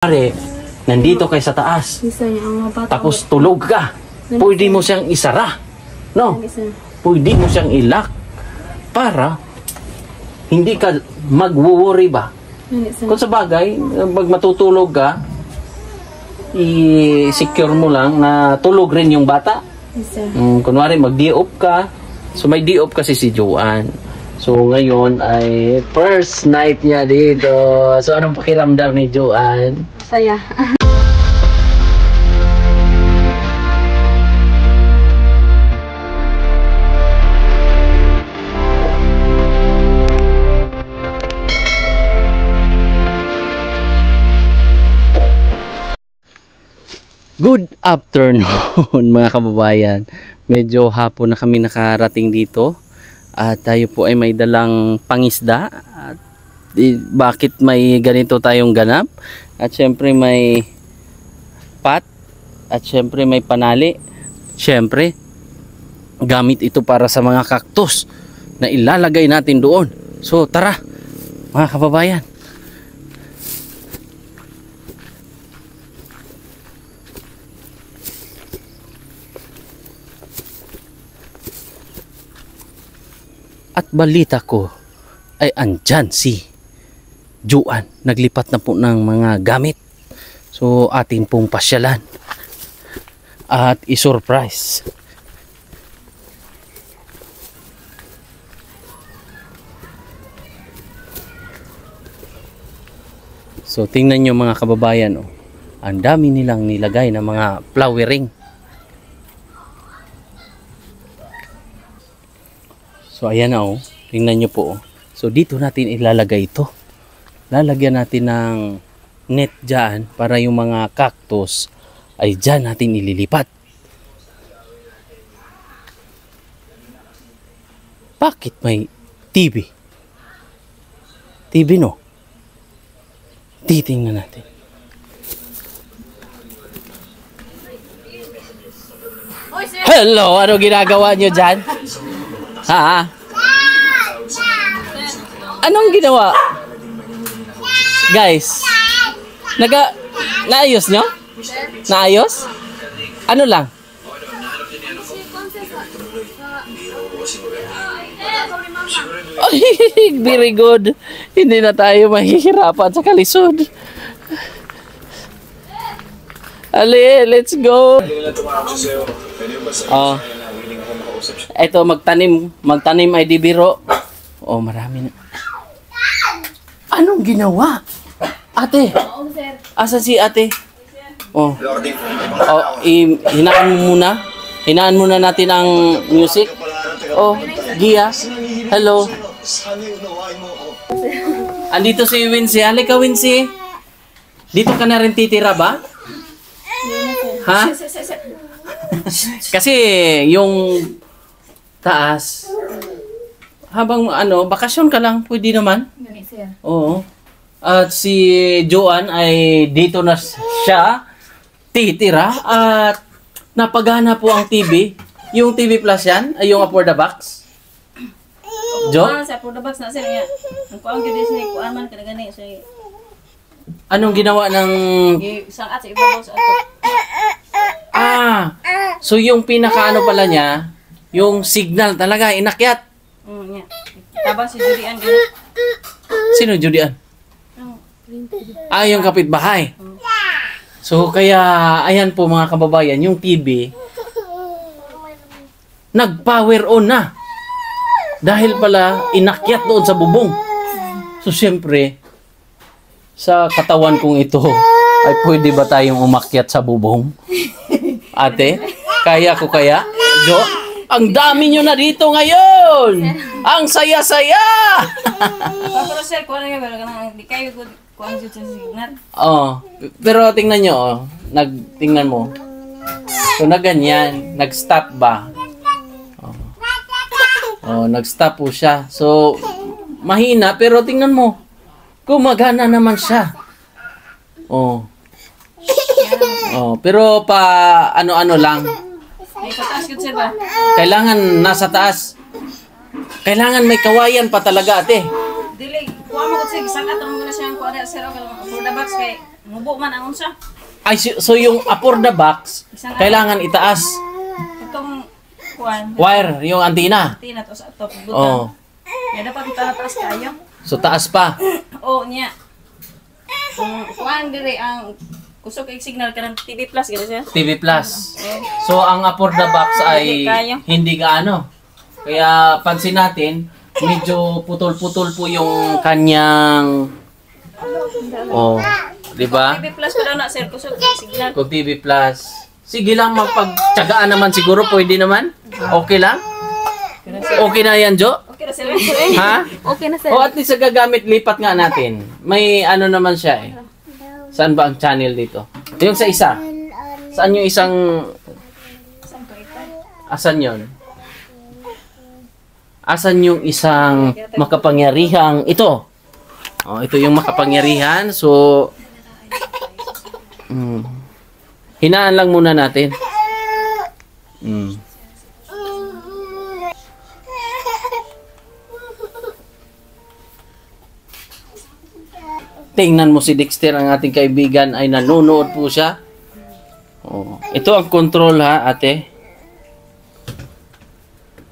Pare, nandito kay sa taas. Tapos tulog ka. Pwede mo siyang isara. No? Pwede mo siyang ilak para hindi ka mag-worry ba? Kung sa bagay, pag matutulog ka, i-secure mo lang na tulog rin yung bata. Kunwari, mag-di-off ka. So, may di-off kasi si Joanne. So, ngayon ay first night niya dito. So, anong pakiramdam ni Joanne? Saya. Good afternoon mga kababayan. Medyo hapon na kami nakarating dito. At tayo po ay may dalang pangisda. At bakit may ganito tayong ganap? At syempre may pat. At syempre may panali. Syempre, gamit ito para sa mga cactus na ilalagay natin doon. So tara mga kababayan. At balita ko ay andyan si Joanne. Naglipat na po ng mga gamit. So atin pong pasyalan at i-surprise. So tingnan nyo mga kababayan, oh. Ang dami nilang nilagay na mga flowering. So ayan na, oh. Tingnan nyo po, oh. So dito natin ilalagay ito. Lalagyan natin ng net dyan para yung mga cactus ay dyan natin ililipat. Bakit may TV? TV, no? Titingnan natin. Hello! Ano ginagawa nyo dyan? Ha? Anong ginawa? Guys, naayos nyo? Naayos? Ano lang? Very good. Hindi na tayo mahihirapan sa kalisod. Ali, let's go. Oh. Ito, magtanim ay di biro. Oh, marami na. Anong ginawa? Ate. Asa si ate? Oh. Oh, hinaan mo muna. Hinaan muna natin ang music. Oh, Gia. Hello. Andito si Wincy. Halika, Wincy. Dito ka na rin titira ba? Ha? Kasi yung taas, habang bakasyon ka lang, pwede naman. Oo. At si Joanne ay dito na siya titira at napagana po ang TV. Yung TV Plus yan, ay yung for the box. Jo? Sa for the box na sir nga. Ang kuang gid ni kuan man kada gani so. Anong ginawa ng isang at sa ibabaw sa ato. So yung pinakaano pala niya, yung signal talaga inakyat. Nya. Taba si Judian gani. Sino Judian? Yung kapitbahay. So kaya ayan po mga kababayan, yung TV nag-power on na. Dahil pala inakyat doon sa bubong. So siyempre sa katawan kong ito ay pwede ba tayong umakyat sa bubong? Ate, kaya ko kaya? Jo, ang dami nyo na dito ngayon! Ang saya-saya! Pero sir, kuan nga pero kanang di kayo kuan jud sa signal. Oh, pero tingnan nyo, oh. Tingnan mo. So na ganyan, nag-stop ba? Oh, nag-stop po siya. So mahina pero tingnan mo. Gumagana naman siya. Oh. Oh, pero pa ano-ano lang. Ay pataas gud sir ba? Kailangan nasa taas. Kailangan may kawayan pa talaga, ate. Dili, kuha mo gud sir isang ato mo na siyang kuan sir og for the box kay Mubo man ang unsa. Ay, so yung upper the box, Isang kailangan itaas. itong kuan. Wire, yung antina. Tina to sa top Oh. butang. Ya dapat itaas kayo. So taas pa. Oh, niya. Kuan dire ang kusog kay signal kanang TV Plus gid siya. TV Plus. So ang upper the box ay hindi gaano. Kaya pansin natin, medyo putol-putol po yung kanyang di ba? TV Plus pa daw na sir kusog kay signal. Kung TV Plus. Sige lang, mapagtsagaan naman siguro, pwede naman. Okay lang? Okay na yan, Jo? Okay na sir. Ha? Okay na sir. O at least sa gagamit, lipat nga natin. May ano naman siya eh. Saan ba ang channel dito? Yung sa isa. Saan yung isang... Asan yun? Asan yung isang makapangyarihang ito? Oh, ito yung makapangyarihan. So, hinaan lang muna natin. Tingnan mo si Dexter, ang ating kaibigan, ay nanonood po siya. Oh, ito ang control ha, ate.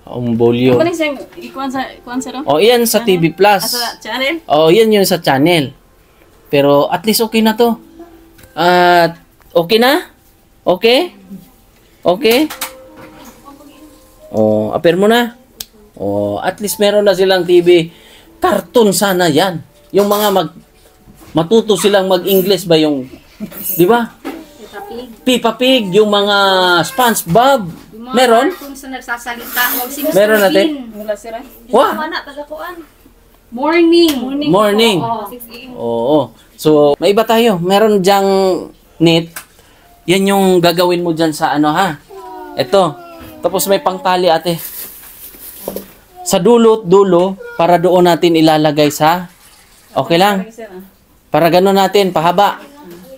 Ang volume. Ano siyang ikuan sa no? Oh, iyan sa TV Plus. Sa channel? Oh, yan yung sa channel. Pero at least okay na to. At okay na? Okay? Okay? Oh, apir mo na. Oh, at least meron na silang TV. Cartoon sana yan. Yung mga matuto silang mag-English ba yung, di ba? Peppa Pig, yung mga SpongeBob. Meron? Kung sa nagsasalita, wag si Meron natin? Wala sir. Wah! Mana tagakuan. Morning. Morning. Oo. Oo. So, may iba tayo. Meron dyang net. Yan yung gagawin mo dyan sa ano ha. Ito. Tapos may pangtali ate. Sa dulo para doon natin ilalagay sa okay lang. Para gano'n natin pahaba.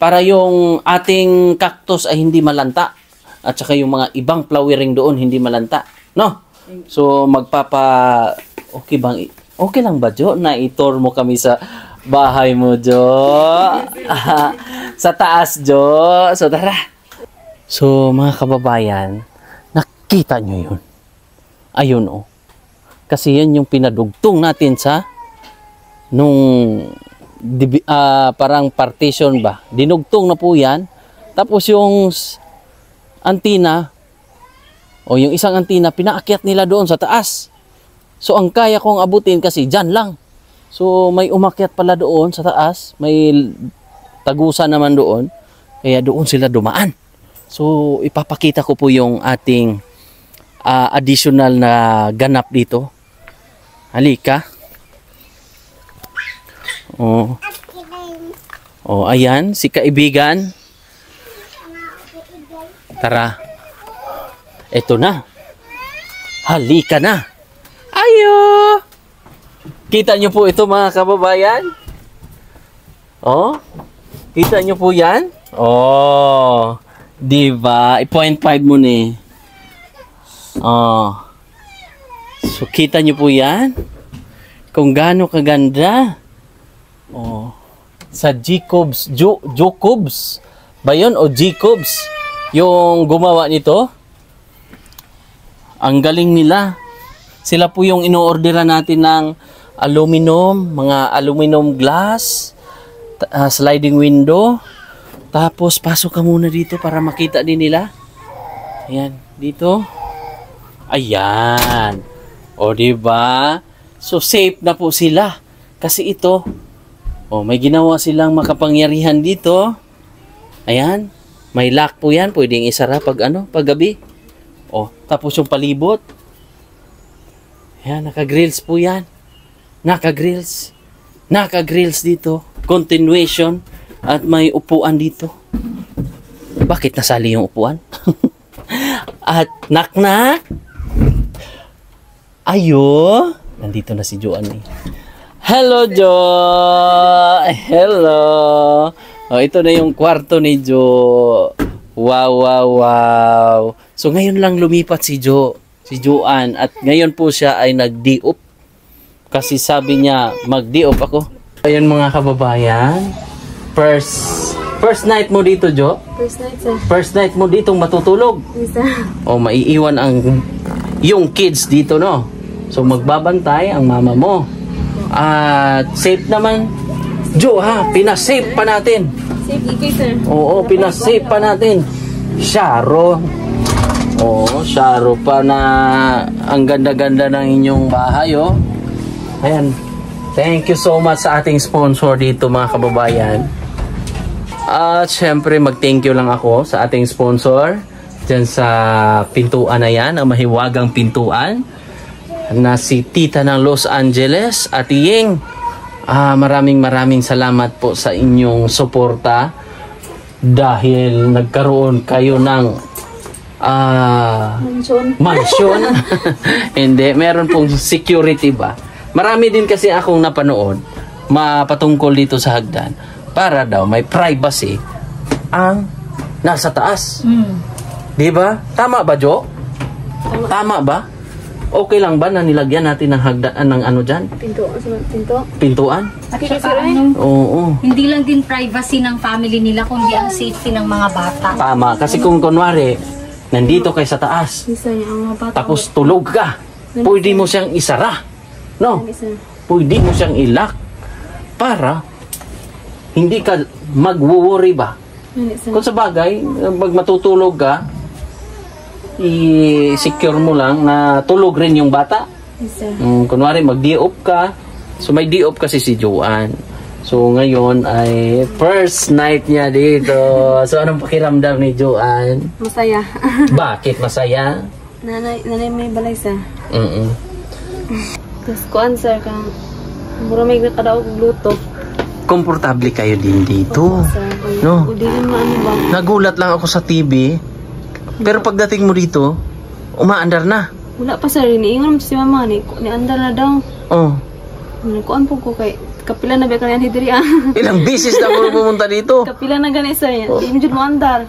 Para yung ating cactus ay hindi malanta. At saka yung mga ibang flowering doon hindi malanta. No? So okay bang okay lang ba Jo na i-tour mo kami sa bahay mo Jo? Sa taas Jo. So tara. So mga kababayan, nakita nyo yun. Ayun oh. Kasi yan yung pinadugtong natin sa nung parang partition ba. Dinugtong na po yan. Tapos yung antina o yung isang antina pinaakyat nila doon sa taas. So ang kaya kong abutin kasi dyan lang. So may umakyat pala doon sa taas, may tagusan naman doon. Kaya doon sila dumaan. So ipapakita ko po yung ating additional na ganap dito. Halika. Oh. Oh, ayan si kaibigan. Tara. Ito na. Halika na. Ayo. Kita nyo po ito mga kababayan? Oh. Kita nyo po yan? Oh. Diba? I-0.5 mo ni. Oh. So, kita nyo po yan? Kung gaano kaganda. Oh. Sa Jacobs. Jacobs. Ba yun? O Jacobs? Yung gumawa nito, ang galing nila. Sila po yung ino-orderan natin ng aluminum, mga aluminum glass, sliding window. Tapos pasok ka muna dito para makita din nila. Ayan, dito. Ayan. O diba? So safe na po sila. Kasi ito, may ginawa silang makapangyarihan dito. Ayan. May lock po yan. Pwedeng isara pag gabi. Tapos yung palibot. Ayan, naka-grills po yan. Naka-grills. Naka-grills dito. Continuation. At may upuan dito. Bakit nasali yung upuan? At knock-knock. Ayo. Nandito na si Joanne. Hello, Jo. Hello. Ito na yung kwarto ni Jo. Wow, wow, wow. So ngayon lang lumipat si Joanne at ngayon po siya ay nag-de-op. Kasi sabi niya, mag-de-op ako. Ayun mga kababayan, first First night mo dito, Jo? First night, sir. First night mo dito matutulog? Isa. O maiiwan ang yung kids dito, no? So magbabantay ang mama mo. At safe naman. Jo, ha? Pinasafe pa natin. Safe, ikay, sir. Oo, pinasafe pa natin. Sharo. Oo, Sharo pa na ang ganda-ganda ng inyong bahay, oh. Ayan. Thank you so much sa ating sponsor dito, mga kababayan. At syempre, mag-thank you lang ako sa ating sponsor dyan sa pintuan na yan, ang mahiwagang pintuan na si Tita ng Los Angeles, Ate Ying. Maraming salamat po sa inyong suporta dahil nagkaroon kayo ng mansion. Hindi, meron pong security ba? Marami din kasi akong napanood mapatungkol dito sa hagdan para daw may privacy ang nasa taas. Di ba? Tama ba, Jo? Tama ba? Okay lang ba na nilagyan natin ng hagdan ng ano dyan? Pintuan? Oo. Hindi lang din privacy ng family nila, kundi ang safety ng mga bata. Tama. Kasi kung kunwari, nandito kayo sa taas, tapos tulog ka, pwede mo siyang isara. No? Pwede mo siyang ilak para hindi ka mag-worry ba? Kung sa bagay, pag matutulog ka, i-secure mo lang na tulog rin yung bata. Kunwari, mag-di-off ka. So, may di-off kasi si Joanne. So, ngayon ay first night niya dito. So, anong pakiramdam ni Joanne? Masaya. Bakit masaya? Nanay may balay, sir. Tapos kuan, sir, kang mura may nakadaog luto. Komportable kayo din dito. No? Nagulat lang ako sa TV. Pero pagdating mo dito, umaandar na. Wala pa, sir. Iniingon mo si mama. Ni-andar na daw. Oh. Kuan po ko kay kapila na ba kanyan hidiri ah. Ilang beses na ako pumunta dito. Kapila na gani, sir. Di mo jud mo andar.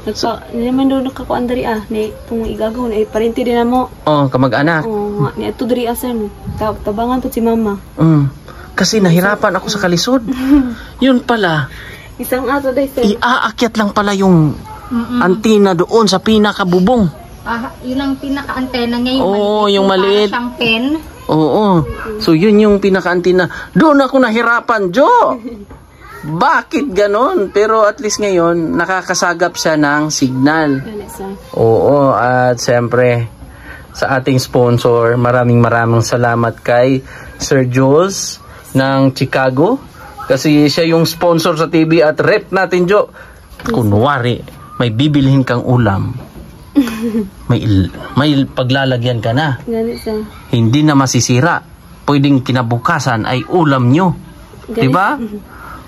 Hindi naman doon nakakuan dari ah. Ni kung igagaw na parinti din na mo. Oh, kamag-anak. Oh, ni ato diri ah, sir. Tabangan to si mama. Kasi nahirapan ako sa kalisod. Yun pala. Isang ato day, sir. Iaakyat lang pala yung antina doon sa pinakabubong. Yun ang pinaka-antena niya. Oo, yung maliit. Siyang pen. Oo. So, yun yung pinaka-antina. Doon ako nahirapan, Jo! Bakit ganon? Pero at least ngayon, nakakasagap siya ng signal. Oo, at siyempre, sa ating sponsor, maraming salamat kay Sir Jules ng Chicago. Kasi siya yung sponsor sa TV at rep natin, Jo. Kunwari, may bibilhin kang ulam. May paglalagyan ka na. Hindi na masisira. Pwedeng kinabukasan ay ulam nyo. Diba?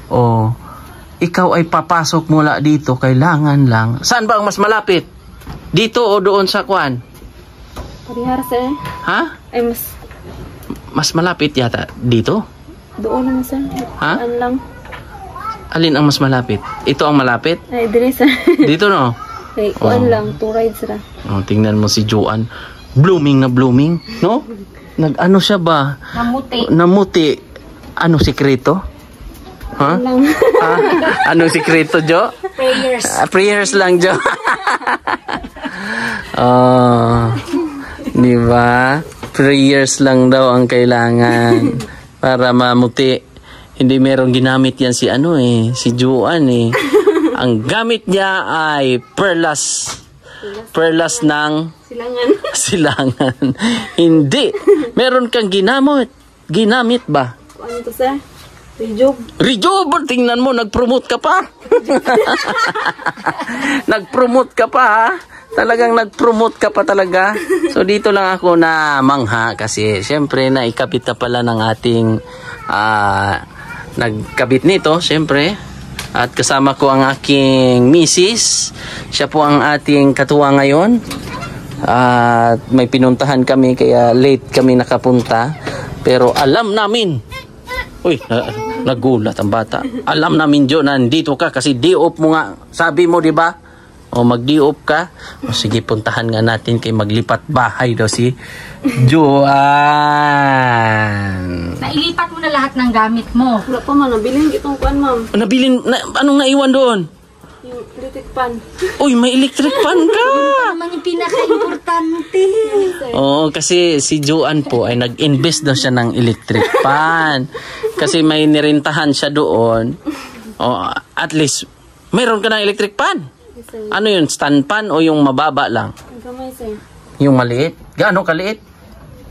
O, ikaw ay papasok mula dito, kailangan lang. Saan ba ang mas malapit? Dito o doon sa kwan? Parihara, sir. Ha? Ay, mas malapit yata dito? Doon lang, sir. Ha? Lang. Alin ang mas malapit? Ito ang malapit? Ay, dire, sir. Dito, no? Ay, kuan lang. 2 rides ra. Oh, tingnan mo si Joanne. Blooming na blooming, no? Nag-ano siya ba? Namuti. Ano sikreto? Ha? Anong sikreto, Jo? Prayers. Prayers lang, Jo. Di ba? Prayers lang daw ang kailangan para mamuti. Hindi merong ginamit yan si si Joanne Ang gamit niya ay perlas. Perlas ng silangan. Hindi. Meron kang ginamit. Ginamit ba? Ano to, sir? Rejob. Tingnan mo, nag-promote ka pa. Nag-promote ka pa, ha? Talagang nag-promote ka pa talaga. So, dito lang ako na mangha kasi syempre naikabit na pala ng ating nagkabit nito, syempre. At kasama ko ang aking misis. Siya po ang ating katuwa ngayon. At may pinuntahan kami kaya late kami nakapunta. Pero alam namin. Uy, nagulat ang bata. Alam namin, Jo, nandito ka kasi day off mo nga. Sabi mo, di ba? O mag-di-off ka? O sige, puntahan nga natin kay maglipat bahay daw si Joanne. Nailipat mo na lahat ng gamit mo. Wala pa man, nabilin itong kuan, ma'am. Nabilin, anong naiwan doon? Yung electric pan. Uy, may electric fan ka! Naman yung pinaka-importante. Oo, kasi si Joanne po ay nag-invest daw siya ng electric fan. Kasi may nirintahan siya doon. O, at least, mayroon ka ng electric fan. Yes, sir. Ano yun, stand fan o yung mababa lang? Ang gamay, sir. Yung maliit? Gaano kaliit?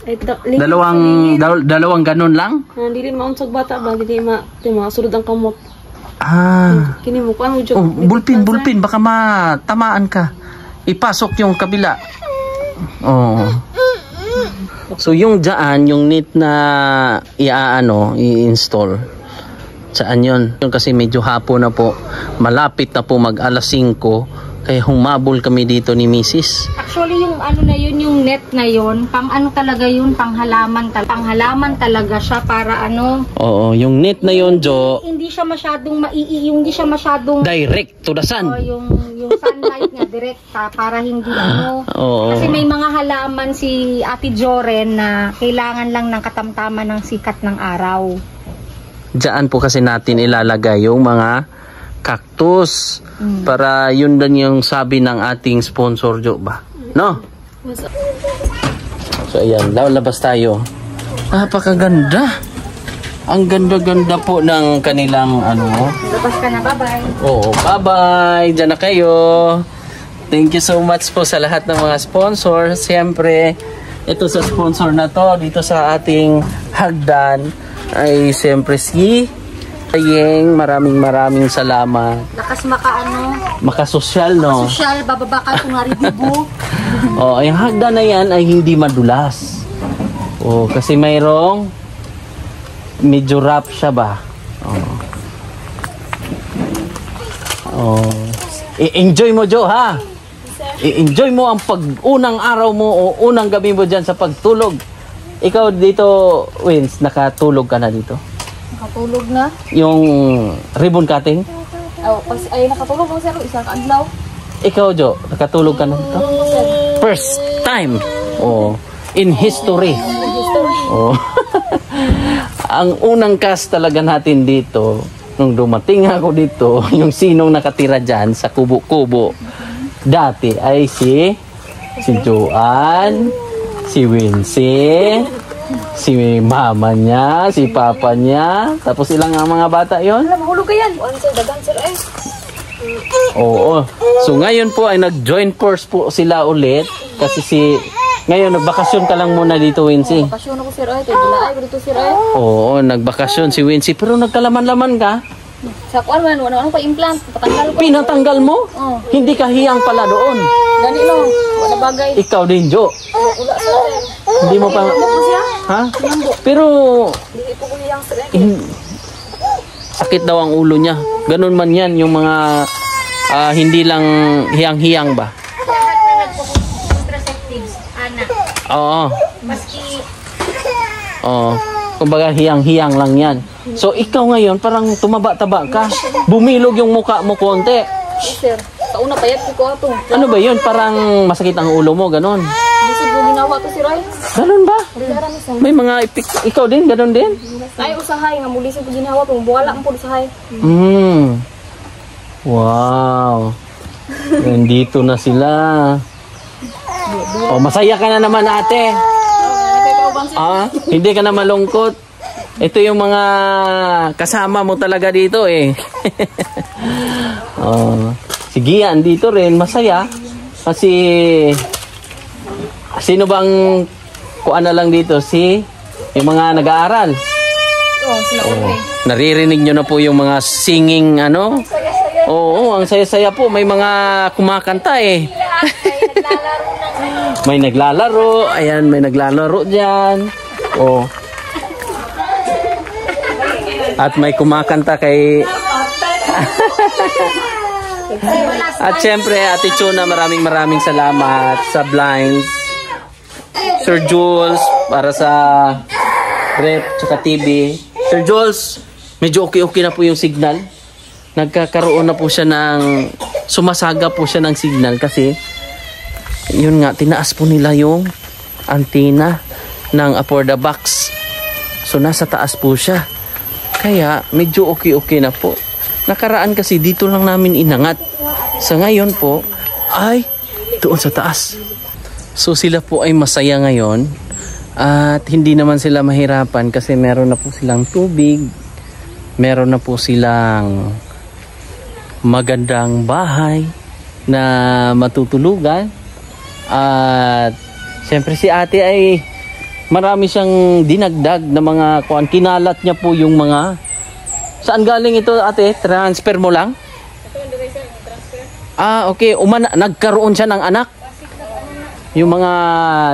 Ay, Dalawang ganun lang? Dili maunsag bata ba? Dili masulod ang kamot. Ah. Kini mo kuan mo Oh, bulpin, baka matamaan ka. Ipasok yung kabila. Oh. So yung dyan, yung net na i-install. Saan yun? Yung kasi medyo hapon na po. Malapit na po mag alas 5. Kaya humabol kami dito ni Mrs. Actually, yung ano na yun, yung net na yun, pang ano talaga yun, panghalaman talaga siya para ano. Oo, yung net na yun, Jo. Hindi siya masyadong hindi siya masyadong Direct to the sun. yung sunlight niya direkta para hindi ano. Oo. Kasi may mga halaman si Ate Joren na kailangan lang ng katamtaman ng sikat ng araw. Diyan po kasi natin ilalagay yung mga cactus. Para yun din yung sabi ng ating sponsor, Jo ba? No? So ayan, labas tayo. Napakaganda. Ang ganda-ganda po ng kanilang ano. Labas ka na, bye-bye. Oo, bye-bye. Diyan na kayo. Thank you so much po sa lahat ng mga sponsor. Siyempre, ito sa sponsor na to, dito sa ating hagdan, ay siyempre si Ayeng, maraming salamat. Lakas Makasosyal, no? social, bababa ka kung naridibo. Oh, yung hagdan na yan ay hindi madulas. Oh, kasi mayroong medyo rough siya ba? Oh. I-enjoy mo, Jo, ha? I-enjoy mo ang unang araw mo o unang gabi mo dyan sa pagtulog. Ikaw dito, Wins, nakatulog ka na dito? Nakatulog na. Yung ribbon cutting? Ay, nakatulog mo, sir. Isang adlaw. Ikaw, Jo, nakatulog ka na dito? First time. Oh, in history. Oh. Ang unang cast talaga natin dito, nung dumating ako dito, yung sinong nakatira dyan sa kubo-kubo, dati ay si Joanne, si Wincy, si mama niya, si papa niya, tapos ilang nga mga bata yon? Mahulog ka yan. Sir, dagan, sir. Ay. Oo. So ngayon po ay nag-join force po sila ulit kasi ngayon nagbakasyon ka lang muna dito, Wincy. Bakasyon ako, sir. Ay, tayo dito, sir. Ay. Oo, nagbakasyon si Wincy pero nagkalaman-laman ka. Sa kuan man, wala pa implant. Patanggal ko. Pinatanggal mo? Oo. Hindi ka hiyang pala doon. Gani no. Wala bagay. Ikaw din, Jo. Wala, sir. Hindi mo pa... Ha? Pero... Hindi po ko yung sir. sakit daw ang ulo niya. Ganun man yan, yung mga hindi lang hiyang-hiyang ba? Lahat na nagpo-contraceptives, anak. Oo. Maski Oo. Kumbaga hiyang-hiyang lang yan. So ikaw ngayon parang tumaba-taba ka. Bumilog yung mukha mo konti. Sir, kauna payat ko ato. Ano ba yun? Parang masakit ang ulo mo, ganun. Bisig mo ginawa to, sir. Ay. Ganun ba? Dara ni sir. May mga ikaw din, ganun din? Ay, usahay nga muli sa ginawa to. Buwala ang pud usahay. Wow. Nandito na sila. Oh, masaya ka na naman, ate. Hindi ka na malungkot. Ito yung mga kasama mo talaga dito eh. Si Gian dito rin, masaya. Kasi sino bang kuan na lang dito? Yung mga nag-aaral. Naririnig nyo na po yung mga singing ano. Oo, ang saya-saya po. May mga kumakanta eh. May naglalaro. Ayan, may naglalaro dyan. Oh. At may kumakanta kay... At syempre, Ate Chona, maraming salamat sa blinds. Sir Jules, para sa rep, tsaka TV. Sir Jules, medyo okay na po yung signal. Nagkakaroon na po siya ng sumasaga po siya ng signal kasi yun nga, tinaas po nila yung antenna ng Aporda box. So nasa taas po siya. Kaya medyo okay na po. Nakaraan kasi dito lang namin inangat. Sa ngayon po ay doon sa taas. So sila po ay masaya ngayon at hindi naman sila mahirapan kasi meron na po silang tubig. Meron na po silang magandang bahay na matutulugan. At siyempre si ate ay marami siyang dinagdag na mga kuan. Kinalat niya po yung mga... Saan galing ito ate? Transfer mo lang? Okay. Nagkaroon siya ng anak? Yung mga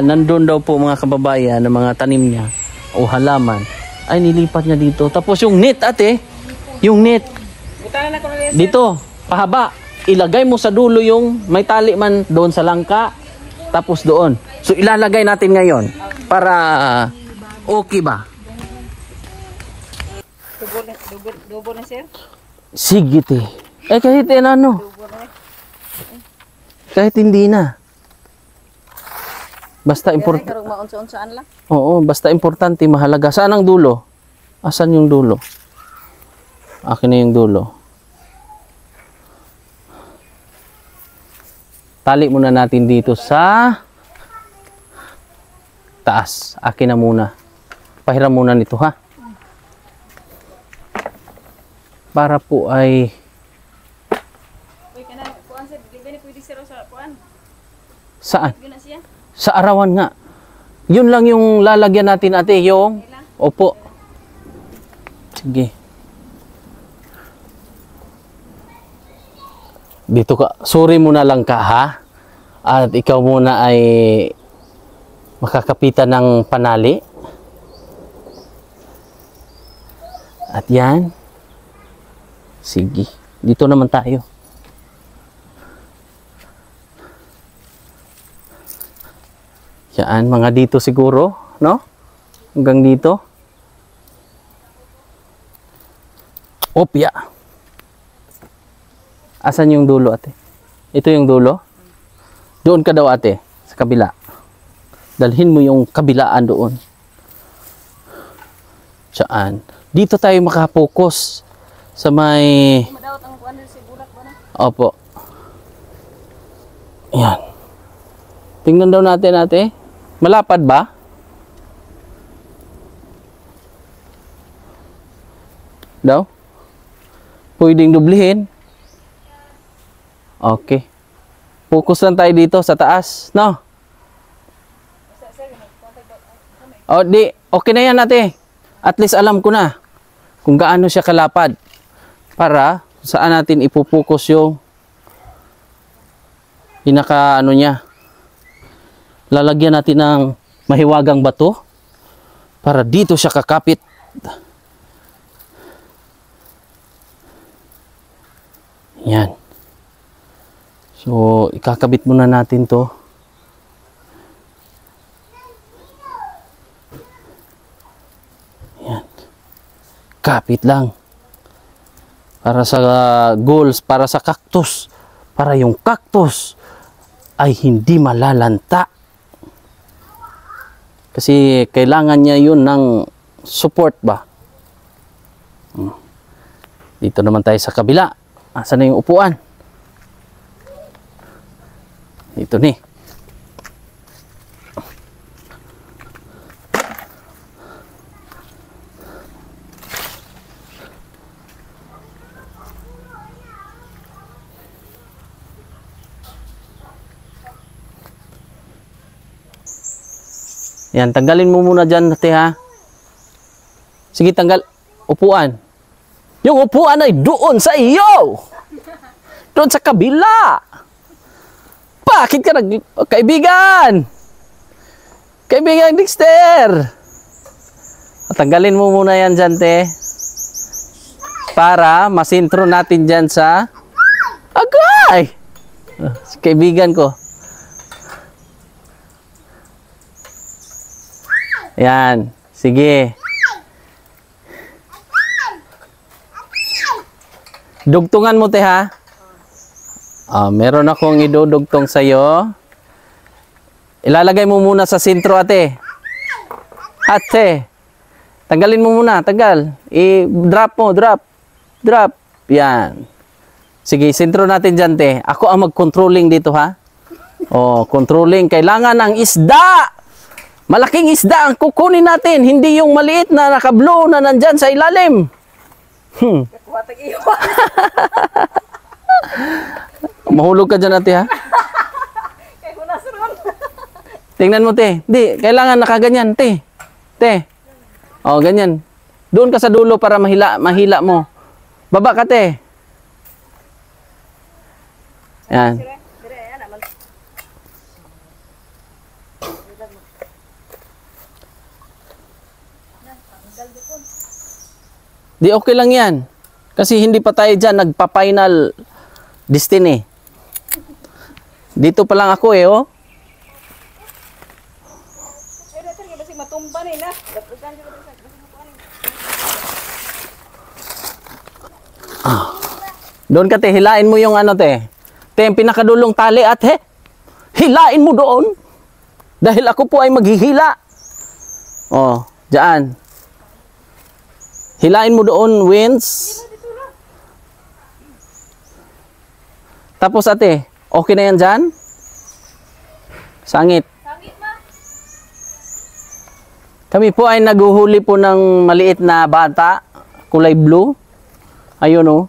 nandun daw po mga kababayan na mga tanim niya o halaman ay nilipat niya dito. Tapos yung net ate, yung net dito, pahaba. Ilagay mo sa dulo yung may tali man doon sa langka. Tapos doon. So ilalagay natin ngayon para okay ba? Double na sir? Sige te. Kahit ano. Kahit hindi na. Basta importante. Oo, basta importante, mahalaga. Saan ang dulo? Asan yung dulo? Akin na yung dulo. Tali muna natin dito sa taas. Akin na muna. Pahiram muna nito ha. Para po ay saan? Sa arawan nga. Yun lang yung lalagyan natin ate. Yung opo. Sige. Dito ka. Sorry muna lang ka ha. At ikaw muna ay makakapitan ng panali. At yan. Sige. Dito naman tayo. Yan. Mga dito siguro. No? Hanggang dito. Opya. Asan yung dulo ate? Ito yung dulo? Doon ka daw ate. Sa kabila. Dalhin mo yung kabilaan doon. Saan? Dito tayo makapokus. Sa may... Opo. Yan. Tingnan daw natin ate. Malapad ba? Daw? Pwedeng dublihin. Okay. Focus lang tayo dito sa taas, no? Okay na yan ate. At least alam ko na kung gaano siya kalapad para saan natin ipupokus yung pinaka ano niya. Lalagyan natin ng mahiwagang bato para dito siya kakapit. Yan. So, ikakabit muna natin to. Yan. Kapit lang. Para sa goals, para sa cactus. Para yung cactus ay hindi malalanta. Kasi kailangan niya yun ng support ba. Dito naman tayo sa kabila. Asan na yung upuan? Ito ni. Yan, tanggalin mo muna dyan, ate ha. Sige, tanggal. Upuan. Yung upuan ay doon sa iyo. Doon sa kabila. Bakit ka kaibigan? Kaibigan Dexter. Tanggalin mo muna yan dyan, te. Para masintro natin dyan sa... Agay! Kaibigan ko. Yan. Sige. Dugtungan mo, te, ha? Meron akong idudugtong sa'yo. Ilalagay mo muna sa sentro, ate. Ate. Tanggalin mo muna, tanggal. I-drop mo, drop. Drop. Yan. Sige, sentro natin dyan, te. Ako ang mag-controlling dito, ha? Controlling. Kailangan ng isda. Malaking isda ang kukunin natin. Hindi yung maliit na naka-blue na nandyan sa ilalim. Mahulog ka dyan, ate, ha? Tingnan mo, te. Di, kailangan nakaganyan, te. Te. Ganyan. Doon ka sa dulo para mahila mo. Baba ka, te. Yan. Di, okay lang yan. Kasi hindi pa tayo dyan nagpa-final destiny. Dito pa lang ako, oh. Doon ka, te. Hilain mo yung ano, te. Te, yung pinakadulong tali at hilain mo doon. Dahil ako po ay maghihila. Diyan. Hilain mo doon, Wins. Tapos, ate, okay na yan dyan? Sangit. Kami po ay naguhuli po ng maliit na bata, kulay blue. Ayun, oh.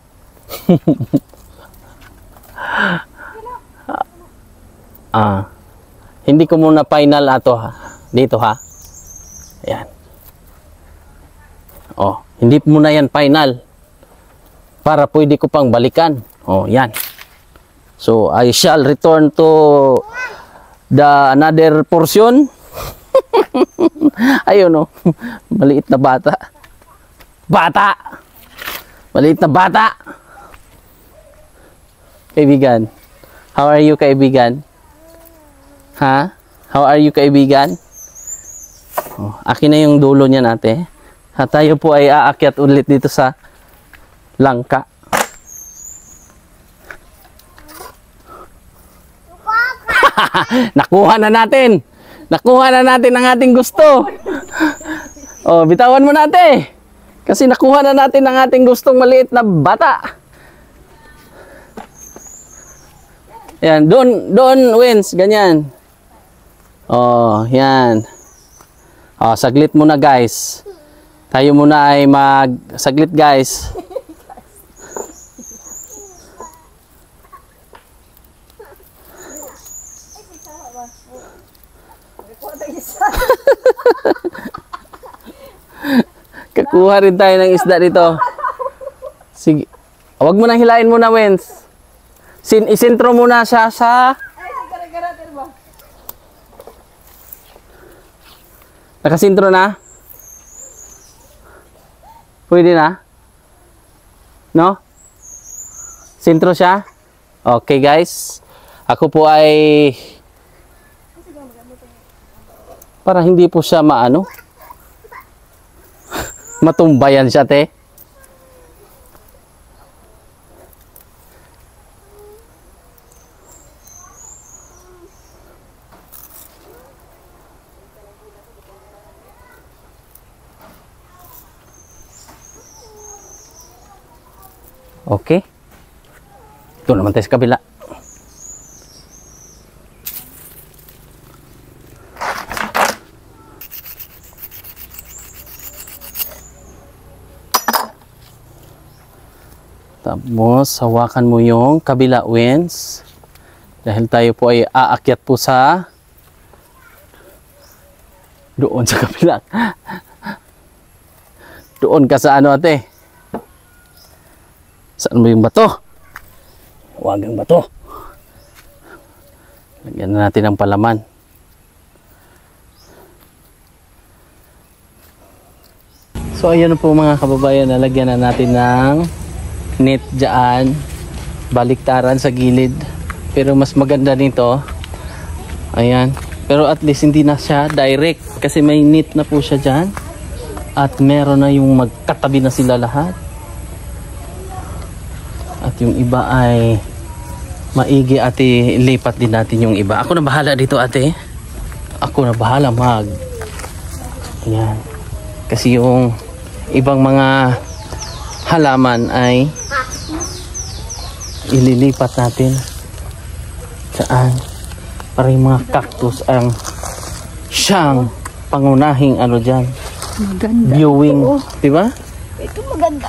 Hindi ko muna final ato, ha. Dito, ha. Ayan. Hindi muna yan final. Para pwede ko pang balikan. Yan. So, I shall return to the another portion. Ayun, oh. Maliit na bata. Bata! Maliit na bata! Kaibigan. How are you, kaibigan? Ha? How are you, kaibigan? Akin na yung dulo niya, ate. At tayo po ay aakyat ulit dito sa langka. Nakuha na natin! Nakuha na natin ang ating gusto. Bitawan mo natin. Kasi nakuha na natin ang ating gustong maliit na bata. Yan, doon, Wins, ganyan. Yan. Saglit muna, guys. Tayo muna ay saglit, guys. Kakuha rin tayo ng isda dito. Sige. Huwag mo nang hilain muna, Wens. Isentro muna siya sa... Nakasintro na? Pwede na? No? Sintro siya? Okay, guys. Ako po ay... Para hindi po siya maano. Matumbayan siya, te. Okay. Ito naman tayo sa kabila. Tapos, hawakan mo yung kabila, Wens. Dahil tayo po ay aakyat po sa doon sa kabila. Doon ka sa ano, ate? Saan mo yung bato? Huwag ang bato. Lagyan na natin ang palaman. So, ayan po mga kababayan, nalagyan na natin ng net dyan, baliktaran sa gilid, pero mas maganda nito, ayan, pero at least hindi na siya direct kasi may net na po siya dyan at meron na yung magkatabi na sila lahat at yung iba ay maigi ate, lipat din natin yung iba. Ako na bahala dito ate. Ako na bahala yan. Kasi yung ibang mga halaman ay ililipat natin saan para yung mga cactus ang siyang pangunahing ano dyan. Maganda. Viewing. Diba? Ito maganda.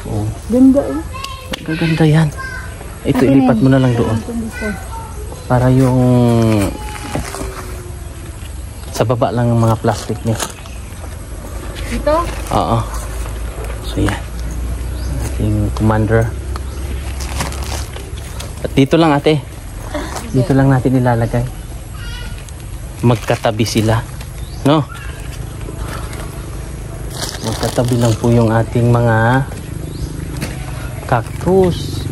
Oh. Ganda Gaganda yan. Ito ilipat mo na lang doon. Para yung sa baba lang ng mga plastic niya. Ito? Oo. So yan. Ating commander. At dito lang ate. Dito lang natin ilalagay. Magkatabi sila. No? Magkatabi lang po yung ating mga cactus.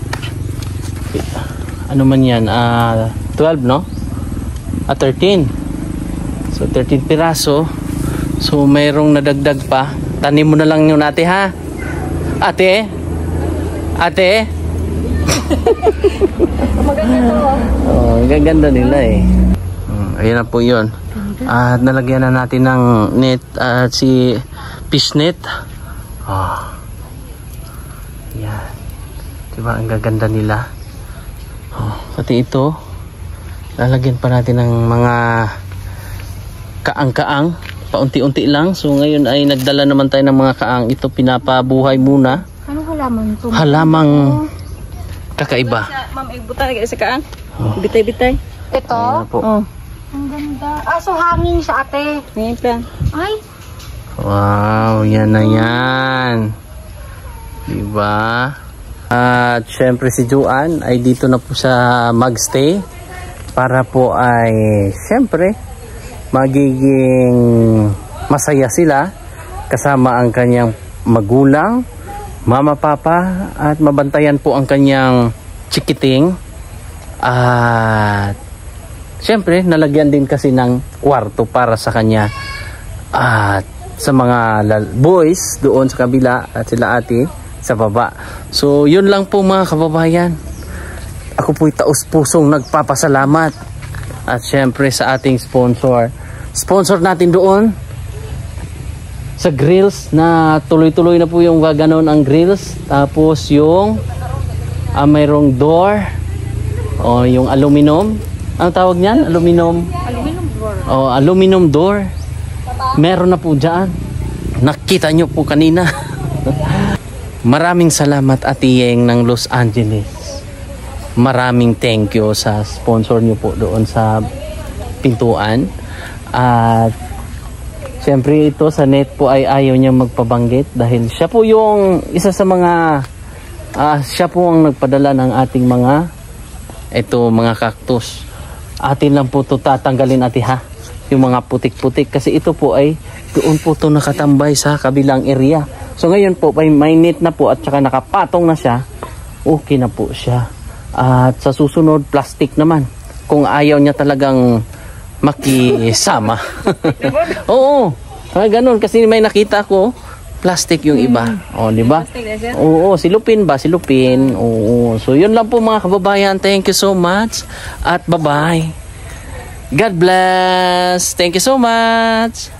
Ano man yan? 12 no? 13. So 13 piraso. So mayroong nadagdag pa. Tanim mo na lang yun ate ha. Ate? Ate? Maganda to. Oh, gaganda nila eh. Ayan na po yun. At nalagyan na natin ng net at si fish net. Oh. Yan. Diba ang gaganda nila. Oh, pati ito. Lalagyan pa natin ng mga kaang-kaang. Paunti-unti lang. So ngayon ay nagdala naman tayo ng mga kaang. Ito pinapabuhay muna. Ano halaman to? Halamang kakaiba. Ma'am, ibutan lagi sa kaan. Oh. Bitay-bitay. Ito? Ayan na po. Oh. Ang ganda. So hangin siya ate. Ngayon pa. Ay. Wow, yan na yan. Diba? At syempre si Juan ay dito na po sa magstay para po ay syempre magiging masaya sila kasama ang kanyang magulang, mama, papa at mabantayan po ang kanyang chikiting. At syempre nalagyan din kasi ng kwarto para sa kanya at sa mga boys doon sa kabila at sila ate sa baba. So yun lang po mga kababayan. Ako po'y taus-pusong nagpapasalamat at syempre sa ating sponsor natin doon sa grills na tuloy-tuloy na po yung gaganon ang grills. Tapos yung mayroong door o yung aluminum. Ang tawag niyan? Aluminum door. O aluminum door. Meron na po dyan. Nakita nyo po kanina. Maraming salamat Ate Yeng ng Los Angeles. Maraming thank you sa sponsor nyo po doon sa pintuan. At syempre ito sa net po ay ayaw niya magpabanggit dahil siya po yung isa sa mga siya po ang nagpadala ng ating mga mga cactus. Atin lang po ito tatanggalin ate ha. Yung mga putik-putik kasi ito po ay doon po ito nakatambay sa kabilang area. So ngayon po may net na po at saka nakapatong na siya. Okay na po siya. At sa susunod plastic naman kung ayaw niya talagang makisama. Oo. Ganun kasi may nakita ko plastic yung iba. Oh, di ba? Oo, silupin ba? Silupin. Oo. So yun lang po mga kababayan. Thank you so much at bye-bye. God bless. Thank you so much.